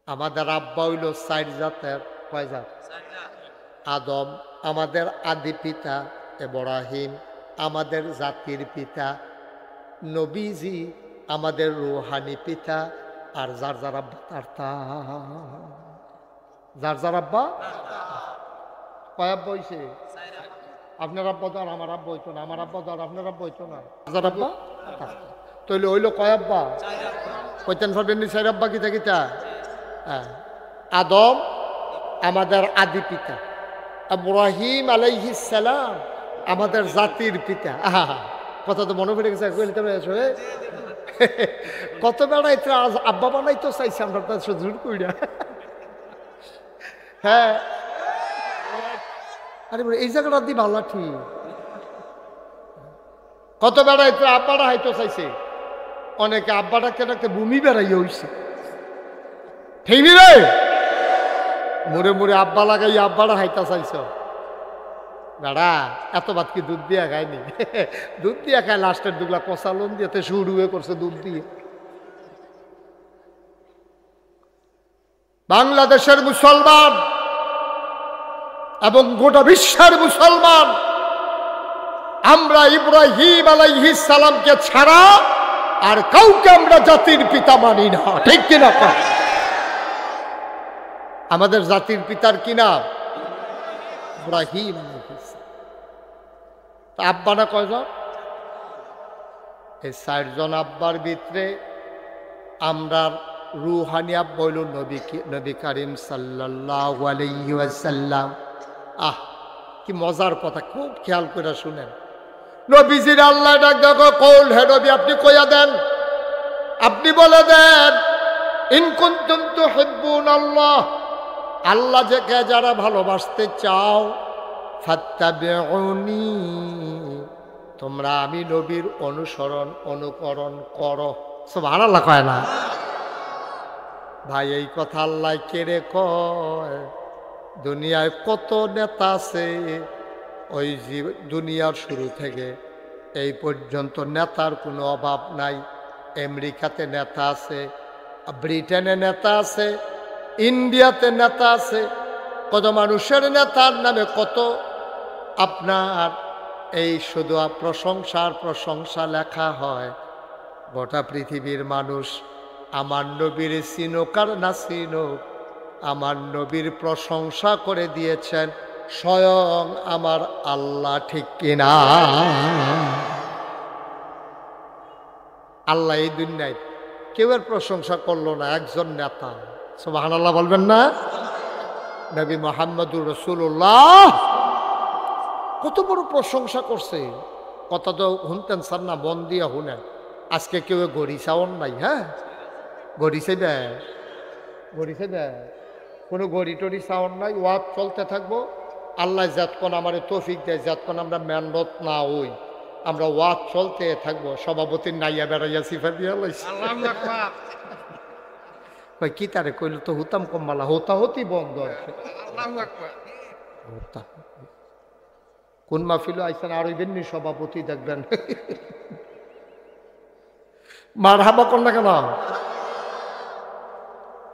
আমাদের আব্বা হইল 4 জাতের। কয় জাত? আদম আমাদের আদি পিতা, ইব্রাহিম আমাদের জাতির পিতা, নবীজি আমাদের রুহানি পিতা, আর যার যার আব্বা যার যার আব্বা কয় আব্বা হইছে? আপনার আব্বা তো আর আমার আব্বা হইতো না, আমার আব্বা তো আর আপনার আব্বা হইতো না, যার আব্বা তৈলে হইলো কয় আব্বা? কইতেন পারবেন নি 4 আব্বা কিতা কিতা? হ্যাঁ, আদম আমাদের আদি পিতা, ইব্রাহিম আলাইহিস সালাম আমাদের জাতির পিতা। কথা তো মনে পড়ে গেছে। কত বেড়াইতে আজ আব্বা বানাইতো চাইছে আমরা তার সুযোগ কইরা। হ্যাঁ, আরে এই জায়গাটা দি ভালো ঠিক। কত বেড়াইতে আব্বাটা হাইতো চাইছে, অনেকে আব্বাটাকে ডাকতে ভূমি বেড়াইয়া হইছে। ঠিক রে, মুড়ে মুড়ে আব্বা লাগাই আব্বাটা হাইতা চাইছ। বেড়া এত ভাত কি দুধ দিয়া খায়নি? দুধ দিয়া খায়, লাস্টের দুগলা কষালন দিয়েতে শুরুয়ে করছে দুধ দিয়ে। বাংলাদেশের মুসলমান এবং গোটা বিশ্বের মুসলমান আমরা ইব্রাহিম আলাইহিস সালামকে ছাড়া আর কাউকে আমরা জাতির পিতা মানি না। ঠিক কিনা? আমাদের জাতির পিতার কি নাম? ইব্রাহিম আলাইহিস সালাম। আব্বা না কয়জন? এই 4 জন আব্বার ভিতরে আমরা রুহানি আব্বা হইল নবী করিম সাল্লাল্লাহু আলাইহি ওয়াসাল্লাম। কি মজার কথা, খুব খেয়াল করে শুনেন। নবীজির আল্লাহ ডাক দেখো, কৌল হে নবী আপনি কইয়া দেন, আপনি বলে দেন ইন কুনতুম তুহিব্বুনাল্লাহ, আল্লাহ যাকে যারা ভালোবাসতে চাও, ফাত্তাবিউনি, তোমরা আমি নবীর অনুকরণ করো। সুবহানাল্লাহ কয় না? ভাই এই কথা আল্লাহ কেড়ে কয়? দুনিয়ায় কত নেতা আছে, ওই দুনিয়ার শুরু থেকে এই পর্যন্ত নেতার কোনো অভাব নাই। আমেরিকাতে নেতা আছে, ব্রিটেনে নেতা আছে, ইন্ডিয়াতে নেতা আছে, কত মানুষের নেতার নামে কত আপনার এই শুধু প্রশংসা লেখা হয়। গোটা পৃথিবীর মানুষ আমার নবীর চিনুক আর না চিনুক, আমার নবীর প্রশংসা করে দিয়েছেন স্বয়ং আমার আল্লাহ। ঠিক কিনা? আল্লাহ এই দুনিয়ায় কেউ এর প্রশংসা করলো না, একজন নেতা। সুবহানাল্লাহ বলবেন না? নবী মুহাম্মদুর রাসূলুল্লাহ কত বড় প্রশংসা করছে, কথা তো শুনতেন স্যার না, মন দিয়া শুনেন। আজকে কেউ গড়ি চাওন নাই। হ্যাঁ, গড়ি চাইবে, গড়ি চাইবে, কোনো গড়ি টড়ি চাওন নাই। ওয়াজ চলতে থাকবো। আল্লাহ যাতক্ষণ আমার তৌফিক দেয়, যাতক্ষণ আমরা মেহনত না হই, আমরা ওয়াজ চলতে থাকবো। সভাপতির নাইয়া বেড়াইয়া সিফা দিয়া লাইছি। কি তারে কইল তো হুতাম কম্বালা, হতি বন্ধ। কোন মাহফিল আইসেন আর হইবেননি সভাপতি দেখবেন। মারহাবা কর না কেন?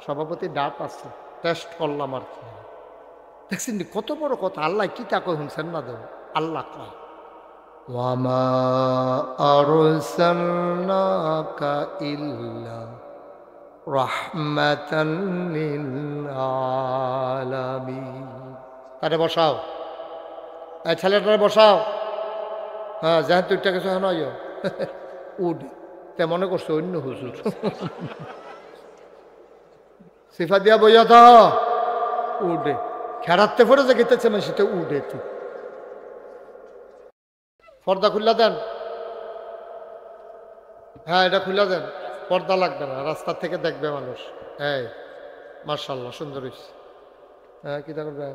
সভাপতি ডাক আছে, টেস্ট করলাম আর কি। দেখছেন কত বড় কথা। আল্লাহ কি তা কই শুনছেন না? দেব আল্লাহ কয় ওয়ামা আরসালনাকা ইল্লা রাহমাতান লিল আলামিন। তারে বসাও, এই ছেলেটারে বসাও। হ্যাঁ, যেহেতু তুইটা কিছু নয় উঠ, তে মনে করছো অন্য হুজুর। সিফা দিয়া বইয়া তো উঠে খেরাতে পড়ে যে গেতেছে মানে সেটা উঠে। তুই পর্দা খুললা দেন। হ্যাঁ, এটা খুলে দেন, পর্দা লাগবে না, রাস্তা থেকে দেখবে মানুষ। হ্যাঁ, মার্শাল্লাহ সুন্দর হয়েছে। হ্যাঁ, কি করবে?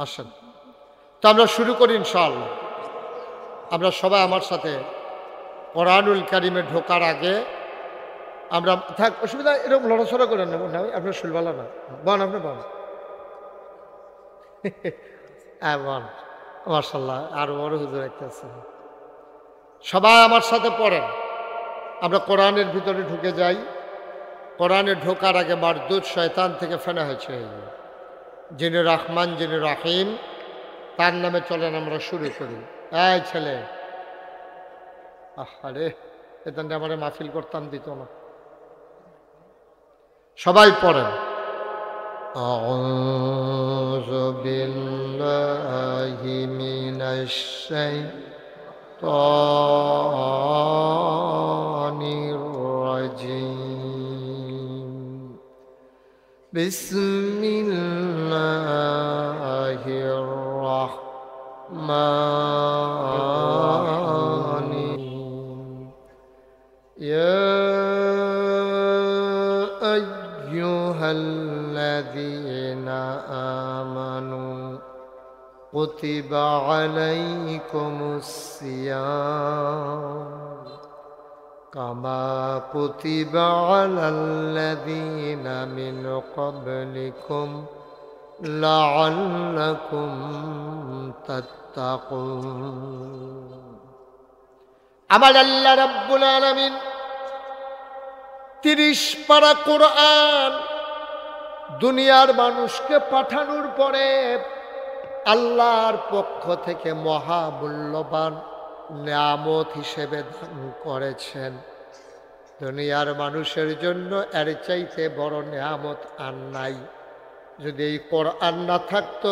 আসেন তো আমরা শুরু করি ইনশাআল্লাহ। আমরা সবাই আমার সাথে কোরআনুল কারিমে ঢোকার আগে আমরা থাক, অসুবিধা এরকম লড়াচড়া করে নেব না, আপনার শুনবালা না বন, আপনি বন। হ্যাঁ বন, মার্শাল্লাহ আরো বড় হুজুর একটা আছে। সবাই আমার সাথে পড়েন, আমরা কোরআনের ভিতরে ঢুকে যাই। কোরআনে ঢোকার আগে মারদুদ শয়তান থেকে ফেনা হয়েছে। যিনি রহমান, যিনি রহিম, তার নামে চলেন আমরা শুরু করি। এই ছেলে, আরে এখান থেকে আমার মাহফিল করতাম দিত না। সবাই পড়েন আউযু বিল্লাহি মিনাশ শাইতানির রাজিম। বিসমিল্লাহির রাহমানির الذين آمنوا كتب عليكم الصيام كما كتب على الذين من قبلكم لعلكم تتقون। আমার আল্লাহ রাব্বুল আলামিন 30 পারা কোরআন দুনিয়ার মানুষকে পাঠানোর পরে আল্লাহর পক্ষ থেকে মহামূল্যবান নিয়ামত হিসেবে দান করেছেন। দুনিয়ার মানুষের জন্য এর চাইতে বড় নিয়ামত আর নাই। যদি এই কোরআন না থাকতো,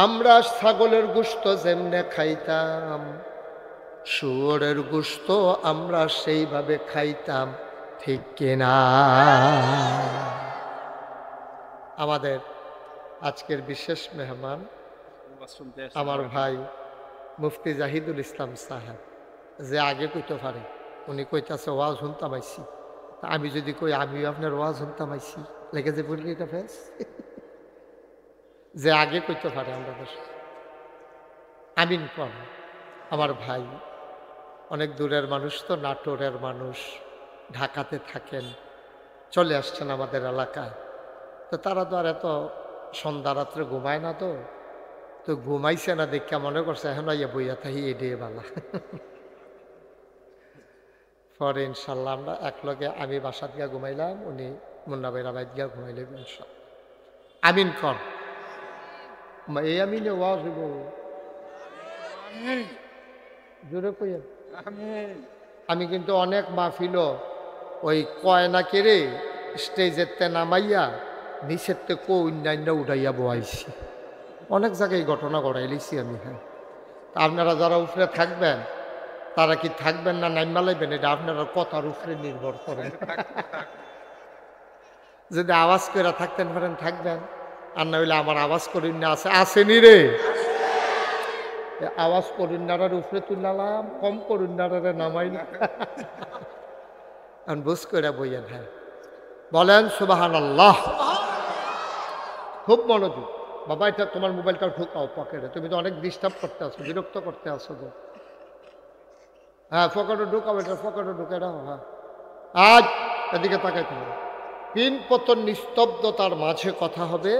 আমরা ছাগলের গোশত যেমনে খাইতাম, শুয়োরের গোশত আমরা সেইভাবে খাইতাম, ঠিক কিনা? আমাদের আজকের বিশেষ মেহমান আমার ভাই মুফতি জাহিদুল ইসলাম সাহেব, যে আগে কইতে পারে, উনি কইতাছে ওয়াজ শুনতাম আইছি। আমি যদি কই আমিও আপনার ওয়াজ শুনতাম আইছি, লেগে যে বলি এটা ফেস, যে আগে কইতে পারে আমরা আমিন কর। আমার ভাই অনেক দূরের মানুষ, তো নাটোরের মানুষ, ঢাকাতে থাকেন, চলে আসছেন আমাদের এলাকায়। তো তারা তো আর এত সন্ধ্যা রাত্রে ঘুমায় না, তো ঘুমাইছে না দেখা মনে করছে এখন ইয়ে বইয়া থাকি এডিয়ে বালা। পরে ইনশাল্লাহ আমরা একলগে, আমি বাসা দিয়া ঘুমাইলাম, উনি মুন্না ভাইরা বাইর দিয়া ঘুমাইলে ইনশাল্লাহ। আমিন কর। এই আমিনে ওয়াজ হইব, জোরে কইেন। আমি কিন্তু অনেক মাহফিল ওই কয় না কেড়ে স্টেজের নামাইয়া নিচের থেকে অন্যান্য উঠাইয়া বয়াইছি, অনেক জায়গায় ঘটনা ঘটাই লিছি আমি। হ্যাঁ, আপনারা যারা উপরে থাকবেন তারা কি থাকবেন না নাইমা লাইবেন, এটা আপনারা কথার উপরে নির্ভর করেন। যদি আওয়াজ করে থাকতেন পারেন থাকবেন, আর না হইলে আমার আওয়াজ করিন না আছে, আসেনি রে আওয়াজ করিন্নার উপরে তুললাম, কম করিন্নারে নামাই না। বুঝ করে বইয়েন। হ্যাঁ বলেন সুবহানাল্লাহ। খুব মনোযোগ বাবা, এটা তোমার মোবাইলটা ঢুকাও পকেটে, তুমি তো অনেক ডিস্টার্ব করতে আসো, বিরক্ত করতে আসো তো। হ্যাঁ পকেটে ঢুকাও, এটা পকেটে ঢুকে দাও। হ্যাঁ আজ এদিকে তাকাইতে হবে। 3 পতন নিস্তব্ধতার মাঝে কথা হবে,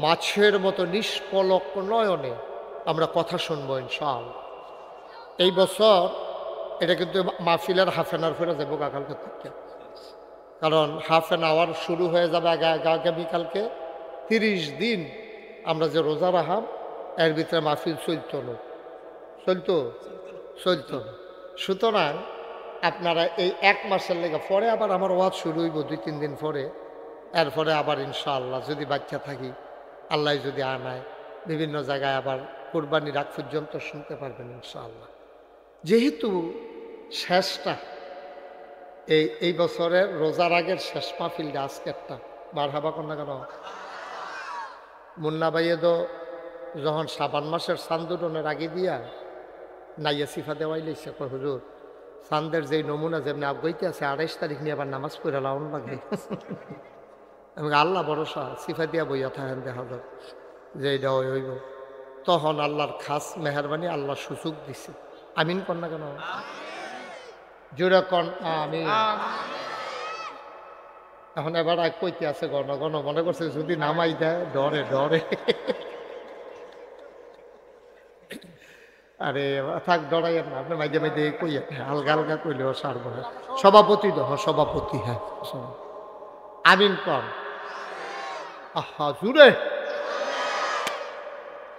মাছের মতো নিষ্পলক নয়নে আমরা কথা শুনবো ইনশাআল্লাহ। এই বছর এটা কিন্তু মাহফিলের হাফ অ্যান আওয়ার ফেরা যাবো কালকে থেকে, কারণ হাফ অ্যান আওয়ার শুরু হয়ে যাবে আগামীকালকে। 30 দিন আমরা যে রোজা রাখাম, এর ভিতরে মাহফিল চলতো। সুতরাং আপনারা এই 1 মাসের লেগে পরে আবার আমার ওয়াজ শুরু হইব 2-3 দিন পরে, এরপরে আবার ইনশাআল্লাহ যদি বাচ্চা থাকি, আল্লাহ যদি আনায়, বিভিন্ন জায়গায় আবার কুরবানির আগ পর্যন্ত শুনতে পারবেন ইনশাআল্লাহ। যেহেতু শেষটা এই বছরের রোজার আগের শেষ মাহফিলটা আজকেরটা, মারহাবা কন্যা কেন? মুন্না ভাইয়ে তো যখন শ্রাবণ মাসের চান্দুটনের আগে দিয়া নাইয়া সিফা দেওয়াই লেছে, হুজুর চান্দের যেই নমুনা যেমনি আবগাইতে আছে, 28 তারিখ নিয়ে আবার নামাজ পড়ে লাউন লাগে। আমি আল্লাহ ভরসা সিফা দিয়া বইয়া থাকেন, দেখা যাক যে এটা হইব। তখন আল্লাহর খাস মেহরবানি, আল্লাহ সুযোগ দিছে। আমিন কন্যা কেন? জোরে কন আমি। এখন এবার কইতে আছে গণ মনে করছে যদি নামাই দেয় ডরে। আরে থাক, ডরাইয়েন না আপনি, মাঝে মাঝে কইয়া হালকা কইলেও সারব। সভাপতি সভাপতি, হ্যাঁ আমিন কর। আহা জুড়ে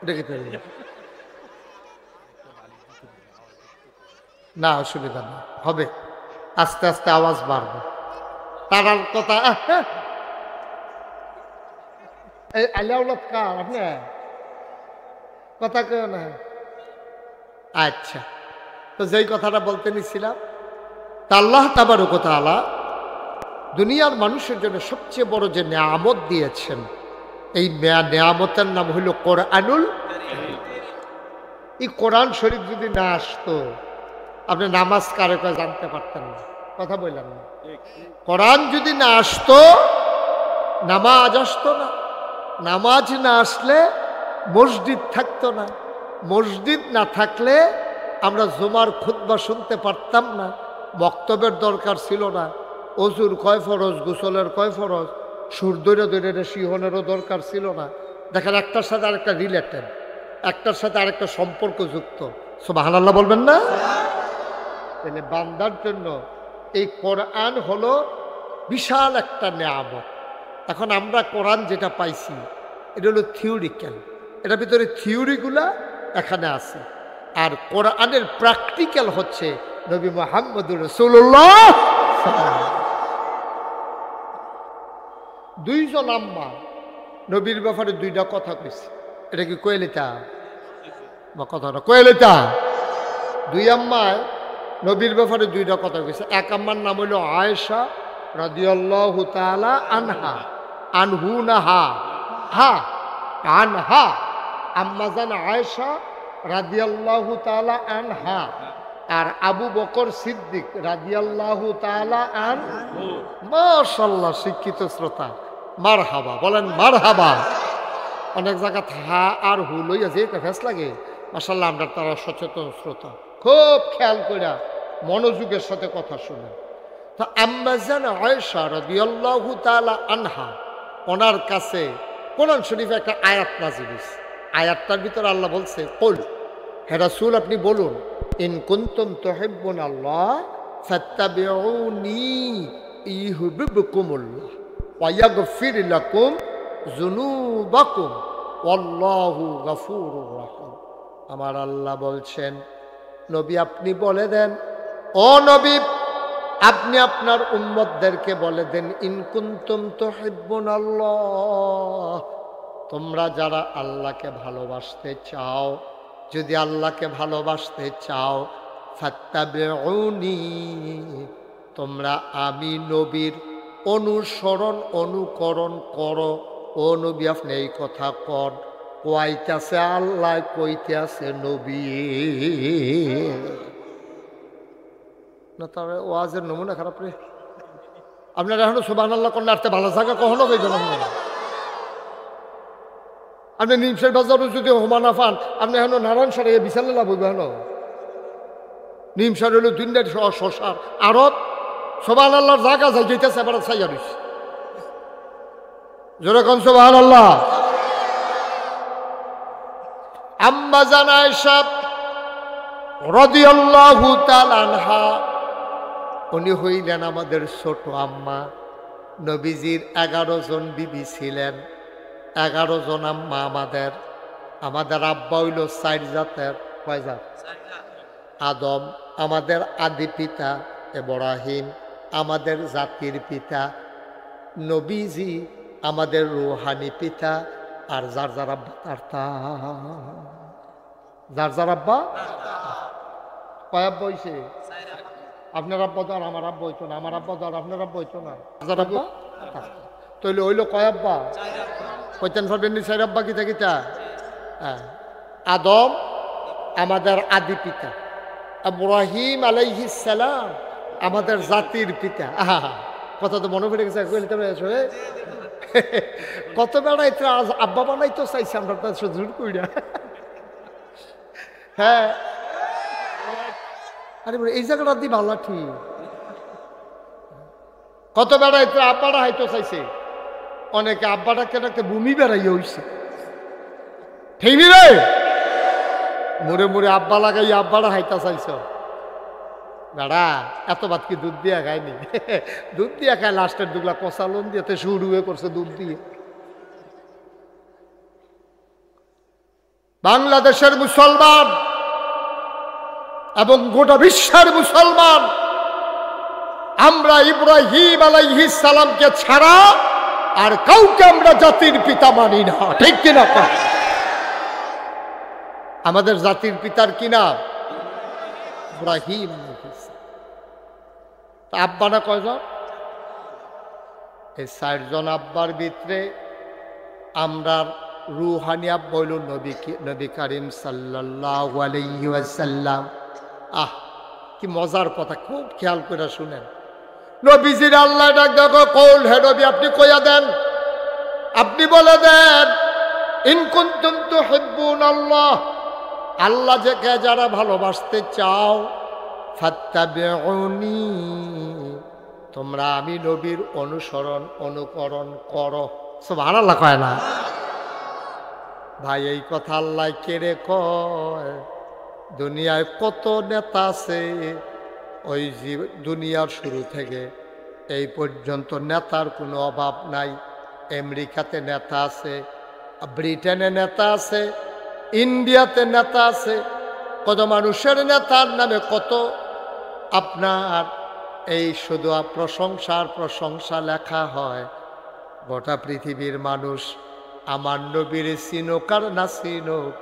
দেখে না, অসুবিধা নেই, হবে, আস্তে আস্তে আওয়াজ বাড়বে। তার কথা এই আলিয়াউলত কার আপনি কথা কেউ না। আচ্ছা, তো যেই কথাটা বলতে নিছিলাম, তা আল্লাহ তাবারক ওয়া তাআলা দুনিয়ার মানুষের জন্য সবচেয়ে বড় যে নেয়ামত দিয়েছেন, এই নেয়ামতের নাম হইল কোরআনুল। এই কোরআন শরীফ যদি না আসতো আপনি নামাজ কারে কয় জানতে পারতেন না, কথা বললাম না। কোরআন যদি না আসতো নামাজ আসতো না, নামাজ না আসলে মসজিদ থাকতো না, মসজিদ না থাকলে আমরা জুমার খুতবা শুনতে পারতাম না, বক্তব্যের দরকার ছিল না, অজুর কয় ফরজ, গোসলের কয় ফরজ, সুর দৈরে দৈরে শিহনেরও দরকার ছিল না। দেখেন একটার সাথে আরেকটা রিলেটেড, একটার সাথে আরেকটা সম্পর্কযুক্ত। সুবহানাল্লাহ বলবেন না? তাহলে বান্দার জন্য এই কোরআন হলো বিশাল একটা নেয়ামত। এখন আমরা কোরআন যেটা পাইছি এটা হলো থিওরিক্যাল, এটার ভিতরে থিওরিগুলা এখানে আছে, আর কোরআনের প্র্যাকটিক্যাল হচ্ছে নবী মুহাম্মদুর রাসূলুল্লাহ। দুইজন আম্মা নবীর ব্যাপারে দুইটা কথা কইছে, এটা কি কইলেতা বা কথাটা কইলেতা? দুই আম্মায় নবীর ব্যাপারে দুইটা কথা কইছে। এক আম্মার নাম হইল আয়েশা রাদিয়াল্লাহু তাআলা আনহা, আনহু না হা, হা আনহা, আম্মা জান আয়েশা রাদিয়াল্লাহু তাআলা আনহা, আর আবু বকর সিদ্দিক রাদিয়াল্লাহু তাআলা আনহু। মাশাআল্লাহ, শিক্ষিত শ্রোতা, মারহাবা বলেন, মারহাবা। অনেক জায়গা হা আর হু লইয়া যে ফেস লাগে, মাশাআল্লাহ আমরা তারা সচেতন শ্রোতা, খুব খেয়াল করে মনোযোগের সাথে কথা শুনেন। তো আম্মা জান আয়েশা রাদিয়াল্লাহু তাআলা আনহা, ওনার কাছে কোরআন শরীফে একটা আয়াত নাযিল হইছে। আয়াতটার ভিতরে আল্লাহ বলছে, কুল, হে রাসূল আপনি বলুন, ইন কুনতুম তুহিব্বুনাল্লাহ ফাত্তাবিউনি ইউহিব্বুকুমুল্লাহ ওয়া ইয়াগফির লাকুম যুনুবাকুম ওয়াল্লাহু গফুরুর রাহিম। আমার আল্লাহ বলছেন, নবী আপনি বলে দেন, ও নবী আপনি আপনার উম্মতদেরকে বলে দেন, ইন কুনতুম তুহিব্বুনাল্লাহ, তোমরা যারা আল্লাহকে ভালোবাসতে চাও, যদি আল্লাহকে ভালোবাসতে চাও, ফাত্তাবিউনি, তোমরা আমি নবীর অনুসরণ অনুকরণ করো। ও নবী আপনি এই কথা কর, কইতাছে আল্লাহ, কইতে আছে নবী। না তার ওয়াজের নমুনা খারাপ রে। আপনারা এখনো সুবহানাল্লাহ করলে আসতে ভালো জায়গা কখনো কইবেন না। আপনি নিমসের বাজারও যদি হোমানা পান, আপনি এখনো নারায়ণ সারে বিশাল লাভ হইবে। এখনো নিমসার হইল দুইটার শশার আড়ত, সুবহানাল্লাহর জায়গা যাই যেতেছে এবার চাইয়া রইছে। যেরকম সুবহানাল্লাহ। আম্মা জান আয়েশা রাদিয়াল্লাহু তাআলা আনহা, উনি হইলেন আমাদের ছোট আম্মা। নবীজির 11 জন বিবি ছিলেন, 11 জন আম্মা আমাদের। আমাদের আব্বা হইল 4 জাতের, কয় জাত? আদম আমাদের আদি পিতা, ইব্রাহিম আমাদের জাতির পিতা, নবীজি আমাদের রুহানি পিতা, আর যার যার আব্বা যার যার আব্বা কয় আব্বা হইছে? আপনার আব্বা তো আর আমার আব্বা হইতো না, আমার আব্বা তো আর আপনার আব্বা হইতো না, যার আব্বা তৈলে হইল কয় আব্বা? কইতেন পারবেন নি 4 আব্বা কিতা কিতা? আদম আমাদের আদি পিতা, ইব্রাহিম আলাইহিস সালাম আমাদের জাতির পিতা। কথা তো মনে পড়ে গেছে, কত বেড়া এটা আব্বা বানাইতো চাইছে আমরা তো জোর কইরা। হ্যাঁ, আরে এই জায়গাটা দি ভালো ঠিক, কত বেড়া এটা আব্বাটা হাইতো চাইছে, অনেকে আব্বাটাকে একটা ভূমি বেড়াইয়া হইছে, ঠিক নি রে? মুড়ে মুড়ে আব্বা লাগাই আব্বাটা হাইতা চাইছ। দাঁড়া, এত ভাত কি দুধ দিয়া খায়নি? দুধ দিয়া খায়, লাস্টের দুগলা কষালন দিয়েতে শুরু হয়ে করছে দুধ দিয়ে। বাংলাদেশের মুসলমান এবং গোটা বিশ্বের মুসলমান আমরা ইব্রাহিম আলাইহিস সালামকে ছাড়া আর কাউকে আমরা জাতির পিতা মানি না, ঠিক কিনা? আমাদের জাতির পিতার কি নাম? ইব্রাহিম। আব্বা না কয়জন? এই 4 জন আব্বার ভিতরে আমরা রুহানি আব্বা হইল নবী করিম সাল্লাল্লাহু আলাইহি ওয়াসাল্লাম। কি মজার কথা, খুব খেয়াল করে শুনেন। নবীজির আল্লাহ ডাক দেখো, কৌল, হে নবী আপনি কইয়া দেন, আপনি বলে দেন, ইন কুনতুম তুহিব্বুনাল্লাহ, আল্লাহ যাকে যারা ভালোবাসতে চাও, ফাত্তাবিউনি, তোমরা আমি নবীর অনুকরণ করো। সুবহানাল্লাহ কয় না? ভাই এই কথা আল্লাহ কেড়ে কয়? দুনিয়ায় কত নেতা আছে, ওই দুনিয়ার শুরু থেকে এই পর্যন্ত নেতার কোনো অভাব নাই। আমেরিকাতে নেতা আছে, ব্রিটেনে নেতা আছে, ইন্ডিয়াতে নেতা আছে, কত মানুষের নেতার নামে কত আপনার এই শুধু প্রশংসা লেখা হয়। গোটা পৃথিবীর মানুষ আমার নবীর চিনুক আর না চিনুক,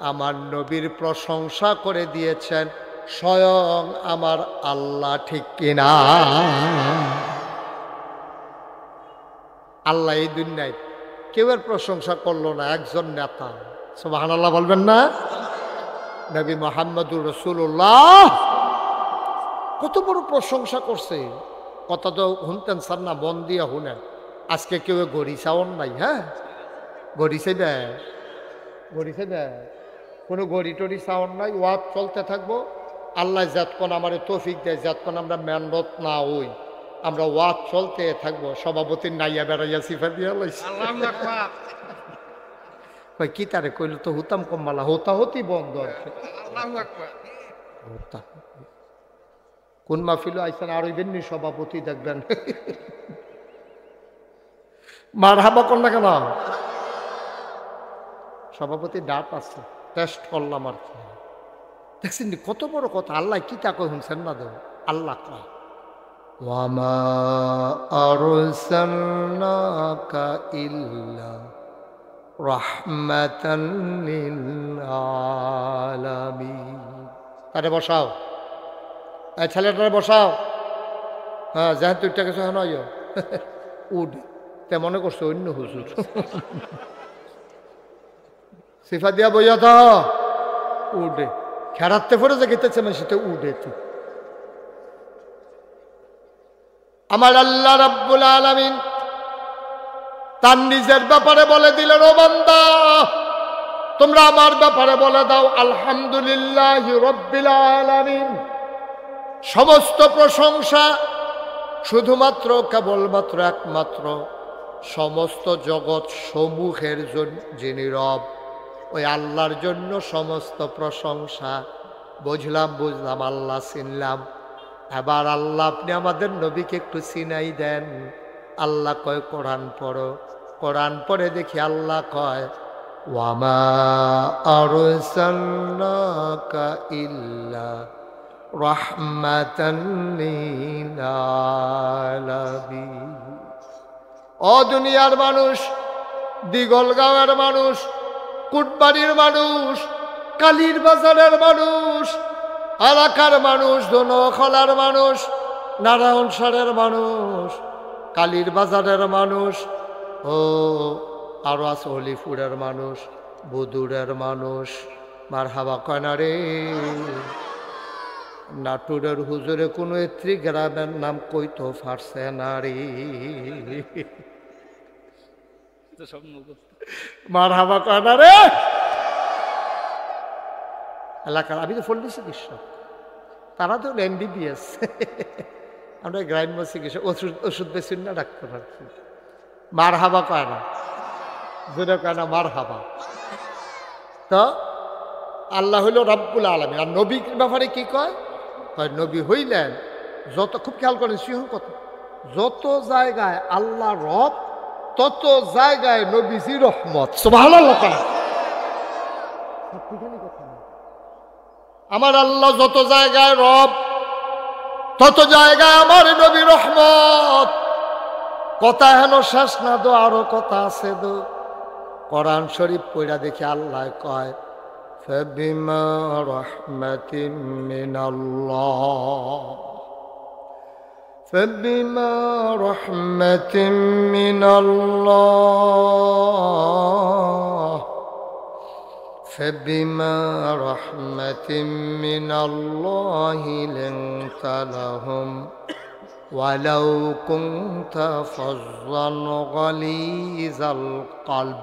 আমার নবীর প্রশংসা করে দিয়েছেন স্বয়ং আমার আল্লাহ, ঠিক কিনা? আল্লাহ এই দুনিয়ায় কেউ এর প্রশংসা করলো না, একজন নেতা। সুবহানাল্লাহ বলবেন না? নবী মুহাম্মদুর রাসূলুল্লাহ কত বড় প্রশংসা করছে, কথা তো শুনতেন স্যার না, মন দিয়া শুনেন। আজকে কেউ গড়ি চাওন নাই, হ্যাঁ গড়ি চাইবে, কোনো গড়ি টড়ি চাওন নাই, ওয়াজ চলতে থাকবো। আল্লাহ যতক্ষণ আমার তৌফিক দেয়, যতক্ষণ আমরা মেহনত না হই, আমরা ওয়াজ চলতে থাকবো। সভাপতির নাইয়া বেড়াইয়া সিফা দিয়া লাইছি, কি তারে কইল তো হুতাম কম্মালা, হতি বন্ধ। কোন মাহফিল আইসেন আর হইবেননি সভাপতি, দেখবেন মারহাবা কর না কেন? সভাপতি ডাক আছে, টেস্ট করলাম আর কি। দেখছেন কত বড় কথা, আল্লাহ কি তা কই শুনছেন না? দেব আল্লাহ কয়, ওয়ামা আরসালনাকা ইল্লা রাহমাতান লিল আলামিন। আরে বসাও, এই ছেলেটারে বসাও। হ্যাঁ যাই তুই টাকা সহ নয় উড, তে মনে করছো অন্য হুজুর। সিফা দিয়া বইয়া তো উডে খেরাতে পরে যে গেতেছে না সেটা উডে। আমার আল্লাহ রাব্বুল আলামিন তার নিজের ব্যাপারে বলে দিলেন, ও বান্দা তোমরা আমার ব্যাপারে বলে দাও আলহামদুলিল্লাহি রাব্বিল আলামিন। সমস্ত প্রশংসা শুধুমাত্র কেবলমাত্র একমাত্র সমস্ত জগৎ সমূহের যিনি রব, ওই আল্লাহর জন্য সমস্ত প্রশংসা। বুঝলাম আল্লাহ চিনলাম। এবার আল্লাহ আপনি আমাদের নবীকে একটু চিনাই দেন। আল্লাহ কয় কোরআন পড়ো। কোরআন পড়ে দেখি আল্লাহ কয়, ওয়ামা আরসালনাকা ইল্লা রাহমাতান লিল আলামিন। ও দুনিয়ার মানুষ, দিগলগাঁওয়ের মানুষ, কুটবাড়ির মানুষ, কালীর বাজারের মানুষ, এলাকার মানুষ, ধনখলার মানুষ, নারায়ণসারের মানুষ, কালীর বাজারের মানুষ, ও আরো আছে হলিপুরের মানুষ, বুদুরের মানুষ। মারহাবা কয় না রে? নাটুরের হুজুরে কোনো এত্রি গ্রামের নাম কইতো পারছে না রে। মারহাবা কয় না রে? এলাকার আমি তো ফল্লি চিকিৎসক, তারা তো MBBS, আমরা গ্রাম্য চিকিৎসক, ওষুধ বেশি না ডাক্তার। মারহাবা কয় না, জোরে কয় না মারহাবা। তো আল্লাহ হইল রব্বুল আলামিন। আর নবীর ব্যাপারে কি কয়? কয় নবী হইলেন যত, খুব খেয়াল করেন সিংহ কথা, যত জায়গায় আল্লাহ রব তত জায়গায় নবীজি রহমত। সুবহানাল্লাহ। আমার আল্লাহ যত জায়গায় রব তত জায়গায় আমার নবী রহমত। কথা হেন শেষ না দো, আরো কথা আছে দো। কোরআন শরীফ পড়া দেখি আল্লাহ কয় ফাবিমা রাহমাতিন মিনাল্লাহ, ফাবিমা রাহমাতিন মিনাল্লাহ, ফাবিমা রাহমাতিন মিনাল্লাহি লিনতা লাহুম ওয়ালাউ কুনতা ফাযযান গালিযাল কলব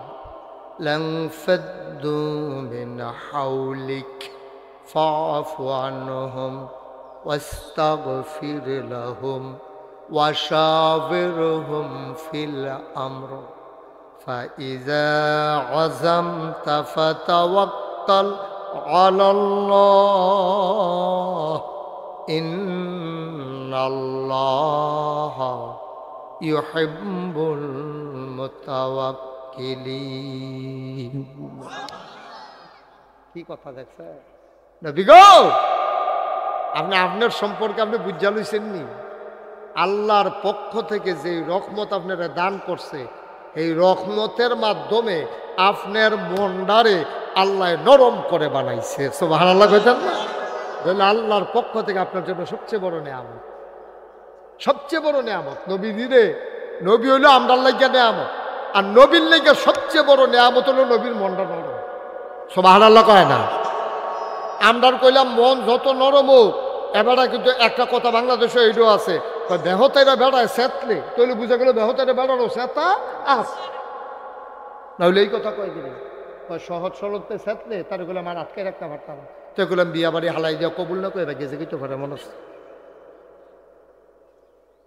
لانفضوا من حولك فاعف عنهم واستغفر لهم وشاورهم في الأمر فإذا عزمت فتوكل على الله إن الله يحب المتوكلين। কি কথা দেখছে নবী গো, আপনি আপনার সম্পর্কে আপনি বুঝা লইছেন নি? আল্লাহর পক্ষ থেকে যে রহমত আপনারা দান করছে, এই রহমতের মাধ্যমে আপনার মনটারে আল্লাহ নরম করে বানাইছে। সুবহানাল্লাহ কইতেন না? আল্লাহর পক্ষ থেকে আপনার জন্য সবচেয়ে বড় নেয়ামত, সবচেয়ে বড় নেয়ামত। নবী দিলে নবী হইলো আমরার লাগিয়া নেয়ামত, আর নবীর লেগে সবচেয়ে বড় নেয়ামত হলো নবীর মনটা নরম। সুবহানাল্লাহ কয় না? আমরার কইলাম মন যত নরম হোক, এবারে কিন্তু একটা কথা বাংলাদেশে এইটাও আছে, বেহতাইরা বেড়ায় সেতলে, তাহলে বুঝা গেল বেহতাইরা বেড়ানো সেতা আছে। নাহলে এই কথা কয় দিলে সহজ সরলতে সেতলে, তার গুলো আমার আটকে রাখতে পারতাম। তো এগুলাম বিয়া বাড়ি হালাই দেওয়া কবুল না করে গেছে কিছু পারে মনে হচ্ছে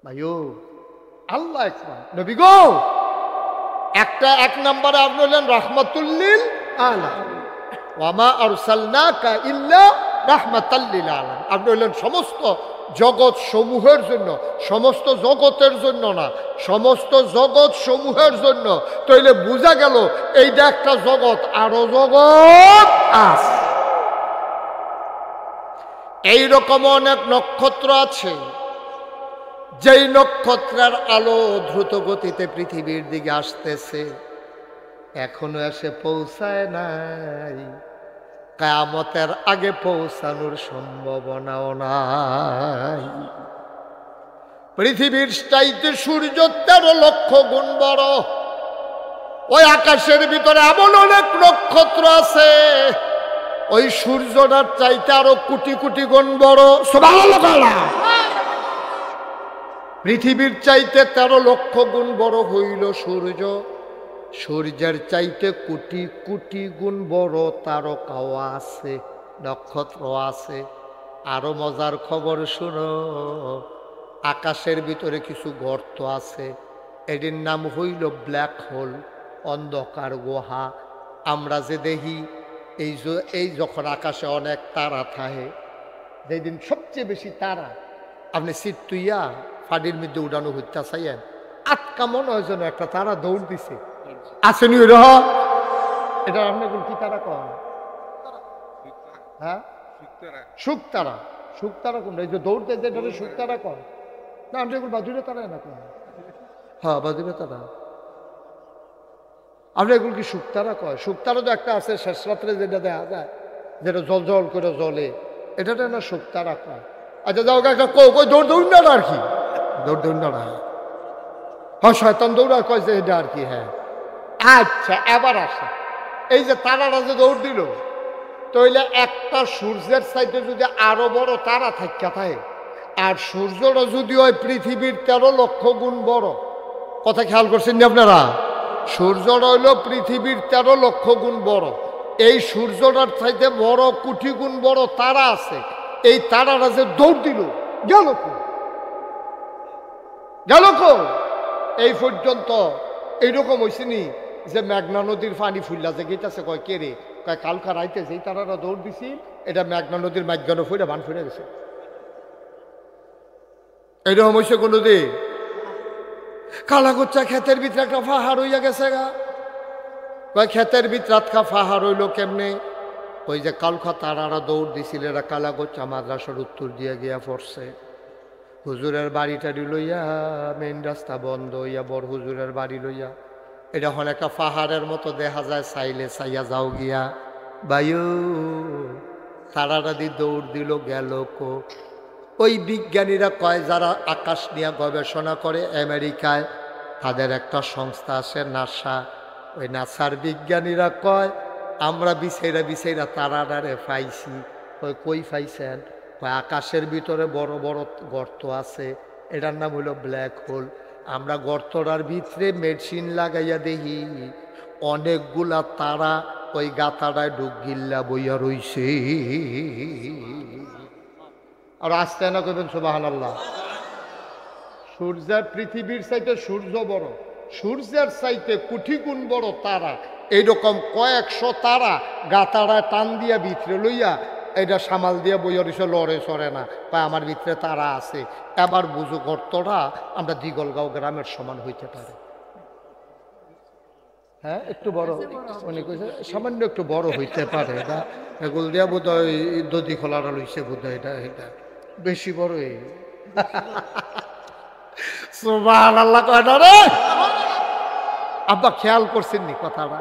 ভাইও। আল্লাহ একবার নবী গো, একটা এক নম্বরে আপনি হলেন রাহমাতুল্লিল আলামিন, ওয়ামা আরসালনাকা ইল্লা রাহমাতাল লিল আলামিন। আপনি হলেন সমস্ত জগৎ সমূহের জন্য, সমস্ত জগতের জন্য না, সমস্ত জগৎ সমূহের জন্য। তাইলে বোঝা গেল এইটা একটা জগৎ, আরো জগৎ আছে। এইরকম অনেক নক্ষত্র আছে, যেই নক্ষত্রের আলো দ্রুত গতিতে পৃথিবীর দিকে আসতেছে, এখনো এসে পৌঁছায় নাই, কিয়ামতের আগে পৌঁছানোর সম্ভাবনাও নাই। পৃথিবীর চাইতে সূর্য 13 লক্ষ গুণ বড়। ওই আকাশের ভিতরে এমন অনেক নক্ষত্র আছে, ওই সূর্যটার চাইতে আরো কোটি কোটি গুণ বড়। সুবহানাল্লাহ। পৃথিবীর চাইতে 13 লক্ষ গুণ বড় হইল সূর্য, সূর্যের চাইতে কোটি কোটি গুণ বড় তারকাও আছে, নক্ষত্র আছে। আরো মজার খবর শুনো, আকাশের ভিতরে কিছু গর্ত আছে, এটির নাম হইল ব্ল্যাক হোল, অন্ধকার গুহা। আমরা যে দেখি এই যখন আকাশে অনেক তারা থাকে, যেদিন সবচেয়ে বেশি তারা, আপনি সিট তুইয়া ফাডির মধ্যে উড়ানো হইতে চাইয়েন, আটকা মনে হয় যেন একটা তারা দৌড় দিছে, আসেনি ওই রহ। এটা আপনার কি তারা কন? হ্যাঁ, শুকতারা। শুকতারা কোনটা? এই যে দৌড়তে যেটা শুকতারা কন না? আপনি এগুলো বাদুরে তারা না কোন? হ্যাঁ, বাদুরে তারা। আপনি এগুলো কি শুকতারা কয়? শুকতারা তো একটা আছে শেষ রাত্রে যেটা দেখা যায়, যেটা জল জল করে জ্বলে, এটা না শুকতারা কয়। আচ্ছা যাও একটা কই দৌড় দৌড় না আর কি, দৌড় দৌড় না। হ্যাঁ, শয়তান দৌড়া কয় যে এটা আর কি। হ্যাঁ, আচ্ছা এবার আসে এই যে তারাটা যে দৌড় দিল, তাইলে একটা সূর্যের চাইতে যদি আরো বড় তারা থাকা থাকে, আর সূর্যটা যদি হয় পৃথিবীর 13 লক্ষ গুণ বড়, কথা খেয়াল করছেন না আপনারা? সূর্যটা হইল পৃথিবীর 13 লক্ষ গুণ বড়। এই সূর্যটার চাইতে বড় কোটি গুণ বড় তারা আছে। এই তারাটা যে দৌড় দিল, গেল গেল এই পর্যন্ত এইরকম হয়েছে নি যে মেঘনা নদীর পানি ফুল্লা যে গেইতেছে, কয় কে রে? কয় কালকা রাইতে যেই তারারা দৌড় দিছি, এটা মেঘনা নদীর মাঝখানে ফুড়ে বান ফুড়ে গেছে। এইরকম হয়েছে কোনোদিন? কালাগোচ্চা ক্ষেতের ভিতরে একটা পাহাড় হইয়া গেছে গা। কয় ক্ষেতের ভিতরে আটকা পাহাড় হইল কেমনে? ওই যে কালকা তারারা দৌড় দিছিল, এরা কালাগোচ্চা মাদ্রাসার উত্তর দিয়ে গিয়া পড়ছে। হুজুরের বাড়িটারি লইয়া মেইন রাস্তা বন্ধ হইয়া বড় হুজুরের বাড়ি লইয়া, এটা হল একটা পাহাড়ের মতো দেখা যায়, চাইলে চাইয়া যাও গিয়া বায়ু। তারারা দি দৌড় দিল, গেল কো? ওই বিজ্ঞানীরা কয় যারা আকাশ নিয়ে গবেষণা করে আমেরিকায়, তাদের একটা সংস্থা আছে নাসা। ওই নাসার বিজ্ঞানীরা কয় আমরা বিছাইরা তারারে পাইছি। কই কই পাইছেন? কয় আকাশের ভিতরে বড় বড় গর্ত আছে, এটার নাম হইল ব্ল্যাক হোল। আমরা গর্তটার ভিতরে মেডিসিন লাগাইয়া দেখি অনেকগুলা তারা ওই গাতাটায় ডুব গিল্লা বইয়া রইছে। আর আসতে না করবেন সুবহানাল্লাহ। সূর্যের পৃথিবীর চাইতে সূর্য বড়, সূর্যের চাইতে কোটি গুণ বড় তারা। এইরকম কয়েকশো তারা গাতাড়ায় টান দিয়া ভিতরে লইয়া এটা সামাল দিয়া বইয়া রইছে, লড়ে সরে না। বা আমার ভিতরে তারা আছে। এবার বুঝো গর্তটা আমরা দিগলগাঁও গ্রামের সমান হইতে পারে। হ্যাঁ একটু বড়, মনে কইছে সামান্য একটু বড় হইতে পারে। এটা এগুলো দিয়া বোধ হয় দধি খোলাটা লইছে বোধ হয়, এটা এটা বেশি বড়। সুবহানাল্লাহ কয় না রে? আব্বা খেয়াল করছেননি কথাটা?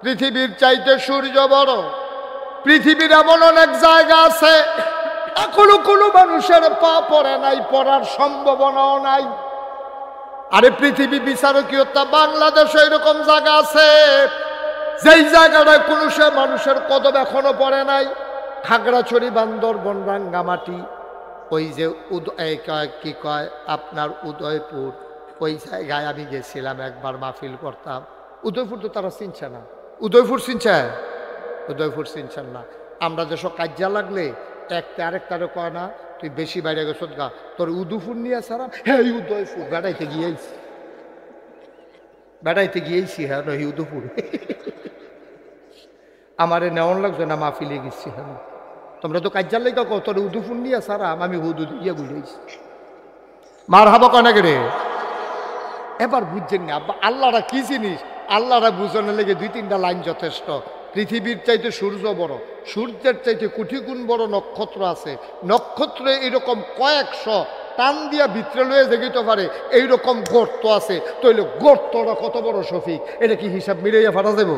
পৃথিবীর চাইতে সূর্য বড়। পৃথিবীর এমন অনেক জায়গা আছে এখনো কোনো মানুষের পা পড়ে নাই, পড়ার সম্ভাবনাও নাই। আরে পৃথিবী বিচারকীয়তা বাংলাদেশে এরকম জায়গা আছে যেই জায়গাটায় কোনো সে মানুষের কদম এখনো পড়ে নাই। খাগড়াছড়ি, বান্দরবন, রাঙ্গামাটি, ওই যে কি কয় আপনার উদয়পুর, ওই জায়গায় আমি গেছিলাম একবার, মাহফিল করতাম। উদয়পুর তো তারা চিনছে না। উদয়পুর চিনছে? উদয়পুর চিনছেন না। আমরা যেসব কাজ্যা লাগলে একটা আরেকটারে কয় না তুই বেশি বাইরে গেছ গা, তোর উদয়পুর নিয়ে সারা। হ্যাঁ উদয়পুর বেড়াইতে গিয়েছি, বেড়াইতে গিয়েছি। হ্যাঁ নয় উদয়পুর আমারে নেওয়ান লাগছে না, মাহফিলে গেছি। হ্যাঁ তোমরা তো কাজ্যার লেগে কো তোর উদয়পুর নিয়ে সারা, আমি হুদু দিয়ে বুঝেছি। মার হাবা কয় না রে? এবার বুঝছেন না আব্বা আল্লাহরা কি জিনিস? আল্লাহরা বুঝানোর লেগে দুই তিনটা লাইন যথেষ্ট। পৃথিবীর চাইতে সূর্য বড়, সূর্যের চাইতে কোটি গুণ বড় নক্ষত্র আছে। নক্ষত্রে এরকম কয়েকশো টান দিয়া ভিতরে লয়ে যেতে পারে এইরকম গর্ত আছে। তাইলে গর্তটা কত বড় শফিক? এটা কি হিসাব মিলাইয়া ফাটা যাব?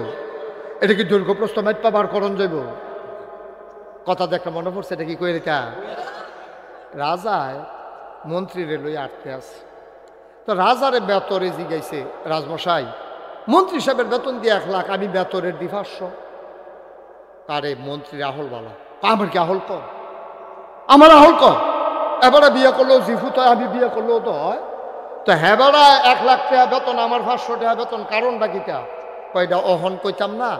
এটা কি দৈর্ঘ্যপ্রস্থ মাইপা বার করণ যাব? কথা দেখে মনে পড়ছে, এটা কি কই রেখা? রাজায় মন্ত্রীরে লইয়া আটতে আছে। তো রাজারে বেতরে জিগাইছে, রাজমশাই মন্ত্রী সাহেবের বেতন দিয়ে 1 লাখ, আমি বেতনের দি 500। আরে মন্ত্রী আহল বালা, আমার কি আহল কম? আমার আহল কম। এবারে বিয়ে করলেও জিফু তো, আমি বিয়ে করলেও তো হয়। তো হ্যাঁ বেড়া 1 লাখ টাকা বেতন, আমার 500 টাকা বেতন, কারণটা কিটা? কয়টা অহন কইতাম না,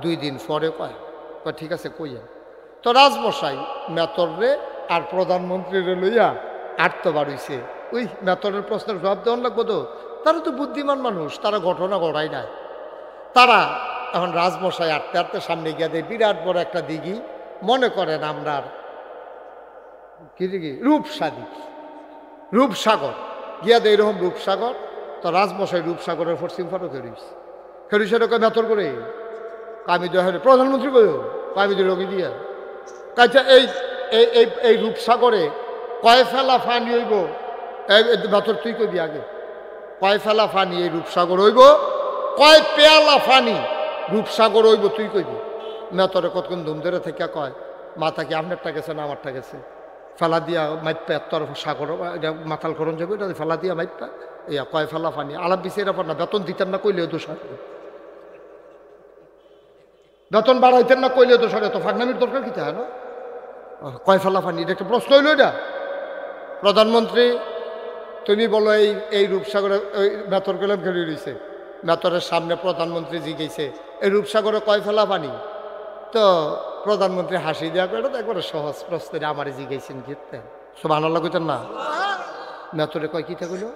2 দিন পরে কয়। ঠিক আছে কইয়া। তো রাজমশাই মেতরে আর প্রধানমন্ত্রীরে লইয়া আটতে বাড়ইছে। ওই মেতরের প্রশ্নের জবাব দেওয়ান লাগবো তো। তারা তো বুদ্ধিমান মানুষ, তারা ঘটনা ঘটাই নাই। তারা এখন রাজমশাই আটতে আটতে সামনে গিয়া দেয় বিরাট বড় একটা দিঘি, মনে করেন আমরার কি দিঘি? রূপসাগর গিয়া দেয় এরকম রূপসাগর। তো রাজমশাই রূপসাগরের পশ্চিম ফটো খেলুছে মেতর করে আমি দেওয়া প্রধানমন্ত্রী কই আমি দিল দিয়া কাজা এই এই রূপসাগরে কয় ফেলা ফানি হইব? বেতর তুই কবি আগে, কয় ফেলা ফানি এই রূপসাগর হইব? কয় পেয়ালা ফানি রূপসাগর হইব তুই কইবি। মেতরে কতক্ষণ ধুম ধরে থেকে কয় মাথা কি আপনারটা গেছে না আমারটা গেছে? ফেলা দিয়া মাইপা তোর সাগর মাথাল করণ যাবে, এটা ফেলা দিয়া মাইপা ইয়া কয় ফেলা ফানি আলাপ বিচারা পর না। বেতন দিতেন না কইলেও দোষ, বেতন বাড়াইতেন না কইলেও দোষ। তো ফাঁকনামির দরকার কি হয় না? কয় ফেলা ফানি এটা একটা প্রশ্ন হইল। এটা প্রধানমন্ত্রী তুমি বলো এই রূপসাগরে ওই মেতর গেলাম খেলে রয়েছে। মেতরের সামনে প্রধানমন্ত্রী জিজ্ঞেসে এই রূপসাগরে কয় ফেলা পানি? তো প্রধানমন্ত্রী হাসি দেওয়া করে একবারে সহজ প্রশ্নে আমার জিজ্ঞেসেন কীর্তেন সুবহানাল্লাহ কইতেন না। মেতরে কয় কী থাকলো?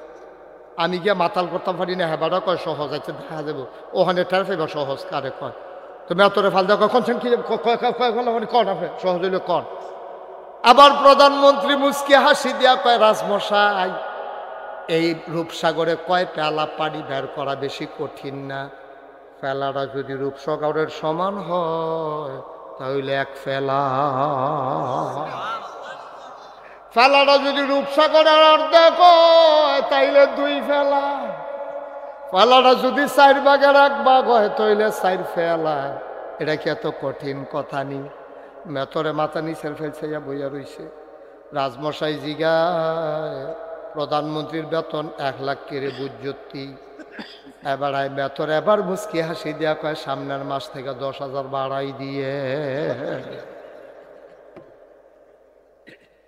আমি গিয়া মাতাল করতাম পারি না। হেবাটা কয় সহজ আছে দেখা যাবো ওখানে টের পাইবা সহজ কারে কয়। তো মেতরে ফাল দেওয়া কখন কি কন আপনি সহজ হইলে কন। আবার প্রধানমন্ত্রী মুচকি হাসি দিয়া কয়, রাজমশাই এই রূপসাগরে কয় পেলা পানি বের করা বেশি কঠিন না? ফেলাটা যদি রূপসাগরের সমান হয় তাহলে এক ফেলা, ফেলাটা যদি রূপসাগরের অর্ধেক হয় তাইলে দুই ফেলা, ফেলাটা যদি 4 ভাগের 1 ভাগ হয় তাইলে 4 ফেলা। এটা কি এত কঠিন কথা নি? মেতরে মাথা নিচের ফেলছে বইয়া রইছে। রাজমশাই জিগায়, প্রধানমন্ত্রীর বেতন 1 লাখ করে বুঝতি। এবার মেতর এবার মুচকি হাসি দিয়া কয়, সামনের মাস থেকে 10,000 বাড়াই দিয়ে।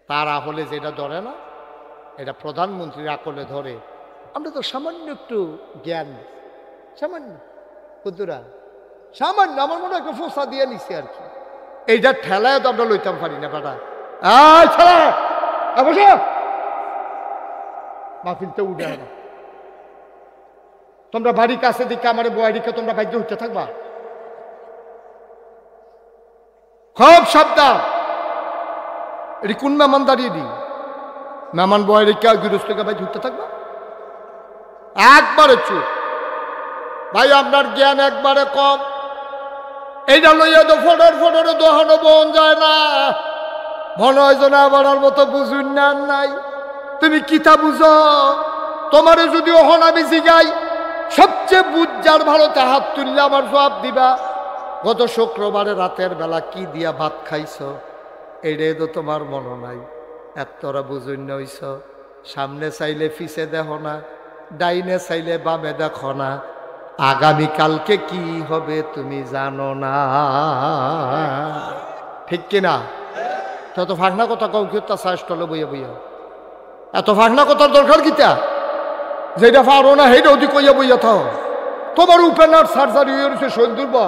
তার হলে যেটা ধরে না, এটা প্রধানমন্ত্রীর আকলে ধরে। আমরা তো সামান্য একটু জ্ঞান, সামান্য কুতুরা, সামান্য আমার মনে হয় একটা ফোসা দিয়ে নিছি আর কি। এইটা ঠেলায় তো আমরা লইতাম পারি না বেটা। মাহফিলতে উঠে না, তোমরা বাড়ির কাছে দিকে আমার বয়ারিকে তোমরা বাইরে উঠতে থাকবা, খুব সাবধান। এটি কোন মেহমান দাঁড়িয়ে দিই, মেহমান বয়ারিকে গৃহস্থকে বাইরে উঠতে থাকবা, একবারে চুপ। ভাই আপনার জ্ঞান একবারে কম, এইটা লইয়া তো ফোটরে দোহানো বন যায় না। মনে হয় যেন আবার মতো বুঝুন না নাই। তুমি কিতা বুঝো? তোমারে যদি ওহন আমি জিগাই, সবচেয়ে বুঝার ভালোতে হাত তুললে আমার জবাব দিবা। গত শুক্রবারে রাতের বেলা কি দিয়া ভাত খাইছ, এইটাই তো তোমার মনে নাই। এতটা বুঝুন হইছ। সামনে চাইলে পিছে দেখো না, ডাইনে চাইলে বামে দেখো না, আগামীকালকে কি হবে তুমি জানো না, ঠিক কিনা? তো ফাঁকনা কথা কও কি? তার স্টলে বইয়া বইয়া এত ফাঁকনা কথার দরকার কিতা? যেটা পারো না সেইটা অতি কইয়া বইয়া থাও। তোমার উপেনার সার্জারি হয়ে রয়েছে সন্দুর বা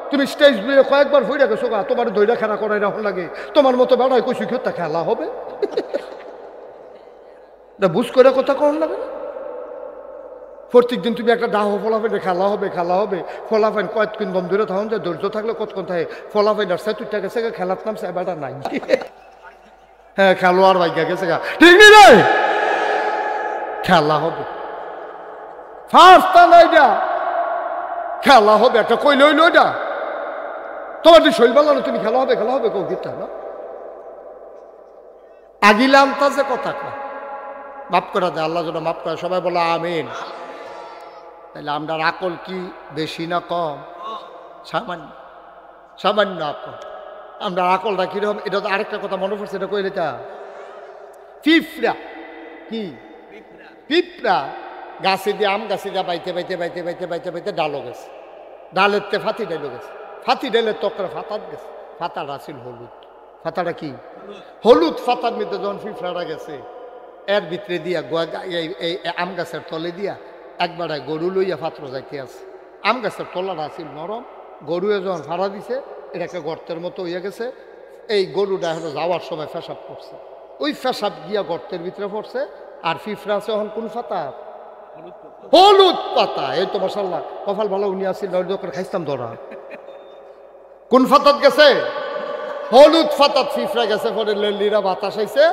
তুমি স্টেজ দিয়ে কয়েকবার হয়ে গেছো গা, তোমার দইরা খেলা করাই রাখুন লাগে। তোমার মতো বেড়ায় কইছি কি তা খেলা হবে? বুঝ করে কথা কন লাগে না। প্রত্যেক দিন তুমি একটা ডাহ ফলাফাইনে খেলা হবে খেলা হবে, ফলাফাইন কয়েকদিন দম ধরে থাকুন যে ধৈর্য থাকলে কতক্ষণ থাকে। ফলাফাইন আর তুইটা গেছে খেলার নাম সে বেটা নাই। হ্যাঁ খেলোয়াড় ভাইগা গেছে গা, ঠিক নেই? খেলা হবে ফার্স্ট নাইটা, খেলা হবে একটা কই লইল ওইটা। তোমার তুই শৈল বললো না তুমি খেলা হবে কেউ গীতা না। আগিলাম তা যে কথা কয় মাফ করা দেয়, আল্লাহ যেন মাফ করে। সবাই বলো আমিন। তাহলে আমরা আকল কি বেশি না কম? সামান্য, সামান্য আকল। আমরা আকলটা কিরকম, এটা তো আরেকটা কথা মনে পড়ছে, এটা কইলে তা পিঁপড়া কি পিঁপড়া গাছে দিয়ে আম গাছে দিয়ে বাইতে বাইতে বাইতে বাইতে বাইতে বাইতে ডালো গেছে, ডালের তে ফাতি ডাইলো গেছে, ফাতি ডাইলের তকরা ফাতার গেছে। ফাতাটা ছিল হলুদ, ফাতাটা কি হলুদ। ফাতার মধ্যে যখন পিঁপড়াটা গেছে এর ভিতরে দিয়া এই আম গাছের তলে দিয়া একবার গরু লইয়া পাত্র যাইতে আছে। আম গাছের তলাটা আছিল নরম, গরুয়ে যখন ভাড়া দিছে এটাকে গর্তের মতো হইয়া গেছে। এই গরুটা হলো যাওয়ার সময় পেশাব করছে, ওই পেশাব গিয়া গর্তের ভিতরে পড়ছে। আর পিঁপড়া আছে এখন কোন পাতা? হলুদ পাতা। এই তো মাশাআল্লাহ কপাল ভালো, উনি আসছিল দোকান খাইতাম ধরা। কোন ফাতাত গেছে? হলুদ ফাতাত পিঁপড়া গেছে। পরে লেলিরা বাতাস আইছে,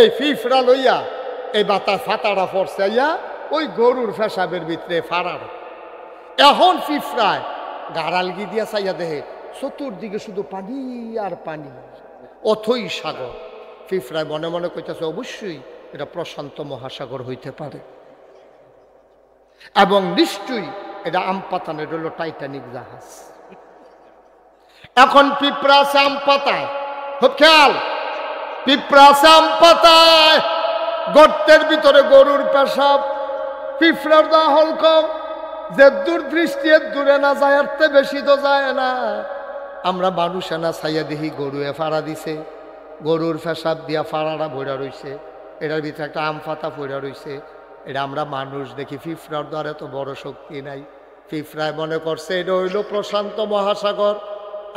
এই পিঁপড়া লইয়া এই বাতাস ফাতাটা পড়ছে আইয়া ওই গরুর পেশাবের ভিতরে ফাড়ার। এখন পিঁপড়ায় গাড়ালগি দিয়া চাইয়া দেহে চতুর্দিকে শুধু পানি আর পানি, অথই সাগর। পিঁপড়ায় মনে মনে কইতেছে অবশ্যই এটা প্রশান্ত মহাসাগর হইতে পারে, এবং নিশ্চয়ই এটা আমপাতানের হল টাইটানিক জাহাজ। এখন পিঁপড়া আছে আম পাতায়, খুব খেয়াল, পিঁপড়া আছে আম পাতায়, গর্তের ভিতরে গরুর পেশাব। পিঁপড়ার দাহল কম, যে দূর দৃষ্টি দূরে না যায় আর তে বেশি তো যায় না। আমরা মানুষে না ছাইয়া দেখি গরুয়ে ফাড়া দিছে, গরুর পেশাব দিয়া ফাড়াটা ভরা রইছে, এটার ভিতরে একটা আম পাতা ভরা রইছে। এটা আমরা মানুষ দেখি, পিঁপড়ার দ্বারা তো বড় শক্তি নাই। পিঁপড়ায় মনে করছে এটা হইল প্রশান্ত মহাসাগর,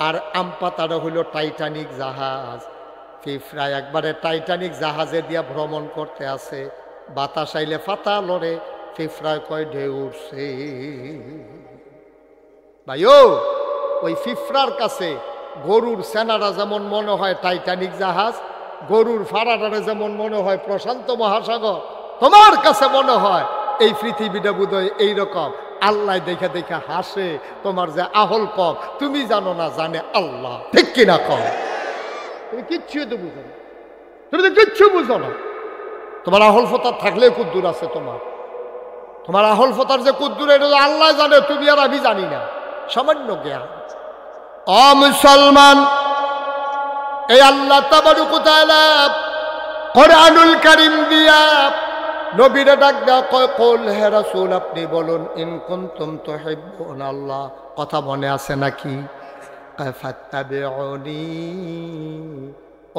আর আম পাতাটা হইল টাইটানিক জাহাজ। পিঁপড়ায় একবারে টাইটানিক জাহাজে দিয়া ভ্রমণ করতে আছে, বাতাস আইলে পাতা লড়ে, পিঁপড়ায় কয় ঢেউ উঠছে। ভাইও ওই পিঁপড়ার কাছে গরুর সেনারা যেমন মনে হয় টাইটানিক জাহাজ, গরুর ফাড়াটারে যেমন মনে হয় প্রশান্ত মহাসাগর, তোমার কাছে মনে হয় এই পৃথিবীটা বোধহয় এইরকম। আল্লাহ দেখে দেখে হাসে, তোমার যে আহল কম তুমি জানো না, জানে আল্লাহ। ঠিক কিনা কম? তুমি কিচ্ছু তো বুঝো না, তুমি তো কিচ্ছু বুঝো না। তোমার আহল ফতার থাকলে কুদ্দুর আছে, তোমার আহল ফতার যে কুদ্দুর এটা আল্লাহ জানে, তুমি আর আমি জানি না, সামান্য জ্ঞান। মুসলমান, এই আল্লাহ তাবারক ওয়া তাআলা কোরআনুল কারীম দিয়া নবীরে ডাক দেয়া কয়, কুল হে রাসূল আপনি বলুন, ইন কুনতুম তুহিব্বুনা আল্লাহ, কথা মনে আছে নাকি? ফাত্তাবিউনি,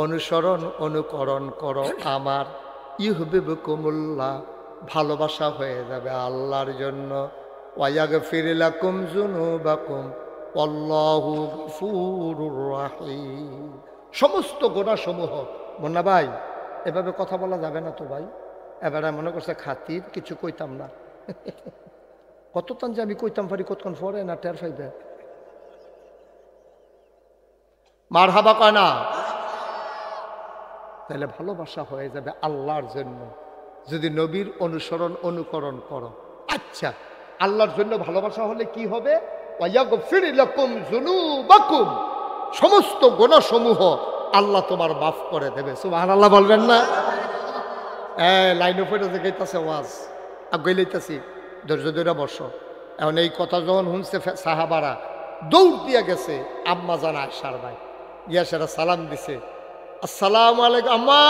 অনুসরণ অনুকরণ করো আমার, ইউহিব্বুকুমুল্লাহ, ভালোবাসা হয়ে যাবে আল্লাহর জন্য, ওয়া ইয়াগফির লাকুম যুনুবাকুম আল্লাহু গফুরুর রহিম। সমস্ত গুনাহসমূহ, মুন্না ভাই এভাবে কথা বলা যাবে না তো ভাই, এবারে মনে করছে খাতির কিছু কইতাম না। কতক্ষণ যে আমি কইতাম পারি, কতক্ষণ পরে না টের পাইবে। মারহাবা কয় না? তাহলে ভালোবাসা হয়ে যাবে আল্লাহর জন্য যদি নবীর অনুসরণ অনুকরণ করো। আচ্ছা, আল্লাহর জন্য ভালোবাসা হলে কি হবে? ওয়ায়াগফির লাকুম যুনুবাকুম, সমস্ত গুনাহসমূহ আল্লাহ তোমার মাফ করে দেবে। সুবহানাল্লাহ বলবেন না? লাইন উপরে যে গাইতেছে ওয়াজ আগে লইতেছি, ধৈর্য ধরে বসো। এখন এই কথা যখন শুনছে সাহাবারা দৌড় দিয়া গেছে আম্মা জান আয়েশার ভাই, গিয়া সেটা সালাম দিছে, আসসালামু আলাইকুম আম্মা।